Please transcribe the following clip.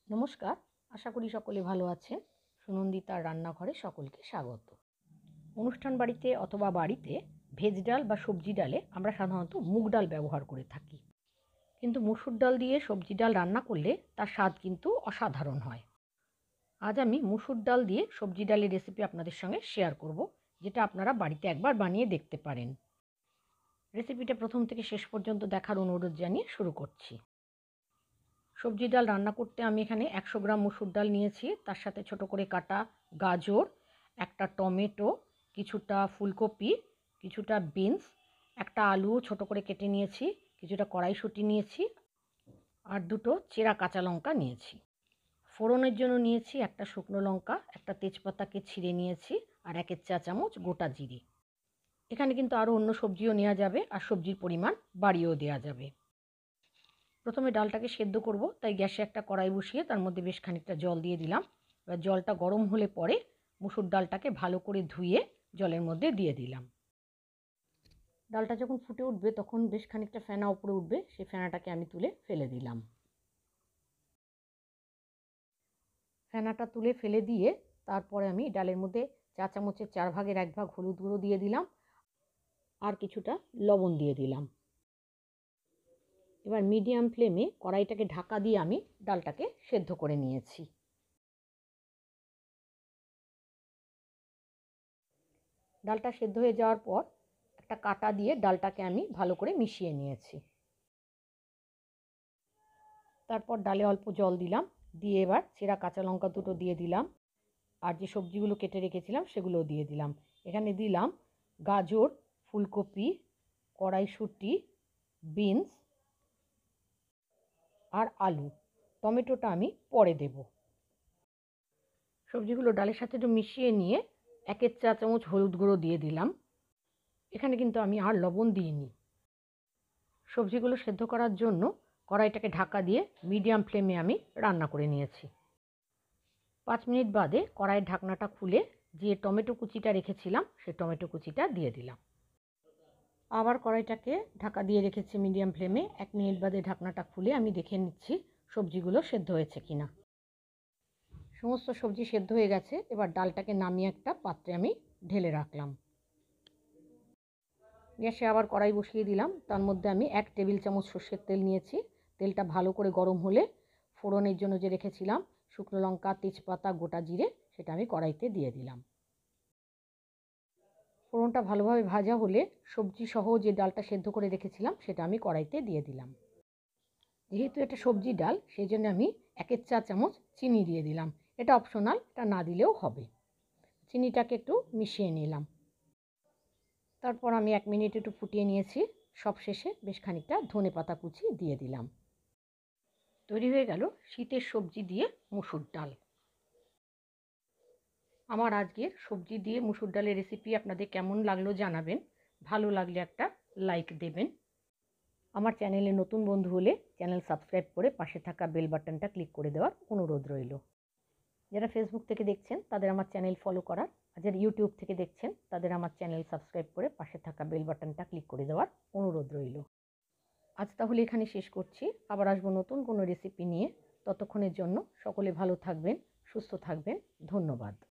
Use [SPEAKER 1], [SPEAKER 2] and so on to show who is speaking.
[SPEAKER 1] নমস্কার, আশা করি সকলে ভালো আছেন। সুনন্দিতার রান্নাঘরে সকলকে স্বাগত। অনুষ্ঠান বাড়িতে অথবা বাড়িতে ভেজ ডাল বা সবজি ডালে আমরা সাধারণত মুগ ডাল ব্যবহার করে থাকি, কিন্তু মসুর ডাল দিয়ে সবজি ডাল রান্না করলে তার স্বাদ কিন্তু অসাধারণ হয়। আজ আমি মসুর ডাল দিয়ে সবজি ডালের রেসিপি আপনাদের সঙ্গে শেয়ার করব, যেটা আপনারা বাড়িতে একবার বানিয়ে দেখতে পারেন। রেসিপিটা প্রথম থেকে শেষ পর্যন্ত দেখার অনুরোধ জানিয়ে শুরু করছি। সবজি ডাল রান্না করতে আমি এখানে 100 গ্রাম মসুর ডাল নিয়েছি। তার সাথে ছোট করে কাটা গাজর, একটা টমেটো, কিছুটা ফুলকপি, কিছুটা বিনস, একটা আলু ছোট করে কেটে নিয়েছি, কিছুটা কড়াইশুঁটি নিয়েছি, আর দুটো চেরা কাঁচা লঙ্কা নিয়েছি। ফোড়নের জন্য নিয়েছি একটা শুকনো লঙ্কা, একটা তেজপাতাকে ছিঁড়ে নিয়েছি, আর 1 চা চামচ গোটা জিরে। এখানে কিন্তু আরও অন্য সবজিও নেওয়া যাবে, আর সবজির পরিমাণ বাড়িয়েও দেওয়া যাবে। প্রথমে ডালটাকে সেদ্ধ করব, তাই গ্যাসে একটা কড়াই বসিয়ে তার মধ্যে বেশ খানিকটা জল দিয়ে দিলাম। এবার জলটা গরম হলে পরে মসুর ডালটাকে ভালো করে ধুয়ে জলের মধ্যে দিয়ে দিলাম। ডালটা যখন ফুটে উঠবে তখন বেশ খানিকটা ফেনা উপরে উঠবে, সেই ফেনাটাকে আমি তুলে ফেলে দিলাম। ফেনাটা তুলে ফেলে দিয়ে তারপরে আমি ডালের মধ্যে চা চামচের 4 ভাগের 1 ভাগ হলুদ গুঁড়ো দিয়ে দিলাম, আর কিছুটা লবণ দিয়ে দিলাম। এবার মিডিয়াম ফ্লেমে কড়াইটাকে ঢাকা দিয়ে আমি ডালটাকে সেদ্ধ করে নিয়েছি। ডালটা সেদ্ধ হয়ে যাওয়ার পর একটা কাঁটা দিয়ে ডালটাকে আমি ভালো করে মিশিয়ে নিয়েছি। তারপর ডালে অল্প জল দিলাম, দিয়ে এবার চেরা কাঁচা লঙ্কা দুটো দিয়ে দিলাম, আর যে সবজিগুলো কেটে রেখেছিলাম সেগুলোও দিয়ে দিলাম। এখানে দিলাম গাজর, ফুলকপি, কড়াইশুঁটি, বিনস আর আলু। টমেটোটা আমি পরে দেব। সবজিগুলো ডালের সাথে একটু মিশিয়ে নিয়ে 1 চা চামচ হলুদ গুঁড়ো দিয়ে দিলাম। এখানে কিন্তু আমি আর লবণ দিইনি। সবজিগুলো সেদ্ধ করার জন্য কড়াইটাকে ঢাকা দিয়ে মিডিয়াম ফ্লেমে আমি রান্না করে নিয়েছি। 5 মিনিট বাদে কড়াইয়ের ঢাকনাটা খুলে যে টমেটো কুচিটা রেখেছিলাম সেই টমেটো কুচিটা দিয়ে দিলাম। আবার কড়াইটাকে ঢাকা দিয়ে রেখেছি মিডিয়াম ফ্লেমে। 1 মিনিট বাদে ঢাকনাটা খুলে আমি দেখে নিচ্ছি সবজিগুলো সেদ্ধ হয়েছে কিনা। সমস্ত সবজি সেদ্ধ হয়ে গেছে। এবার ডালটাকে নামিয়ে একটা পাত্রে আমি ঢেলে রাখলাম। গ্যাসে আবার কড়াই বসিয়ে দিলাম। তার মধ্যে আমি 1 টেবিল চামচ সর্ষের তেল নিয়েছি। তেলটা ভালো করে গরম হলে ফোড়নের জন্য যে রেখেছিলাম শুকনো লঙ্কা, তেজপাতা, গোটা জিরে, সেটা আমি কড়াইতে দিয়ে দিলাম। ফোড়নটা ভালোভাবে ভাজা হলে সবজি সহ যে ডালটা সেদ্ধ করে রেখেছিলাম সেটা আমি কড়াইতে দিয়ে দিলাম। যেহেতু এটা সবজি ডাল সেই জন্য আমি 1 চা চামচ চিনি দিয়ে দিলাম। এটা অপশনাল, এটা না দিলেও হবে। চিনিটাকে একটু মিশিয়ে নিলাম। তারপর আমি 1 মিনিট একটু ফুটিয়ে নিয়েছি। সবশেষে বেশ খানিকটা ধনেপাতা কুচি দিয়ে দিলাম। তৈরি হয়ে গেল শীতের সবজি দিয়ে মসুর ডাল। আমার আজকের সবজি দিয়ে মসুর ডালের রেসিপি আপনাদের কেমন লাগলো জানাবেন। ভালো লাগলে একটা লাইক দেবেন। আমার চ্যানেলে নতুন বন্ধু হলে চ্যানেল সাবস্ক্রাইব করে পাশে থাকা বেল বাটনটা ক্লিক করে দেওয়ার অনুরোধ রইল। যারা ফেসবুক থেকে দেখছেন তাদের আমার চ্যানেল ফলো করার, আর যারা ইউটিউব থেকে দেখছেন তাদের আমার চ্যানেল সাবস্ক্রাইব করে পাশে থাকা বেল বাটনটা ক্লিক করে দেওয়ার অনুরোধ রইল। আজ তাহলে এখানে শেষ করছি। আবার আসবো নতুন কোনো রেসিপি নিয়ে। ততক্ষণের জন্য সকলে ভালো থাকবেন, সুস্থ থাকবেন। ধন্যবাদ।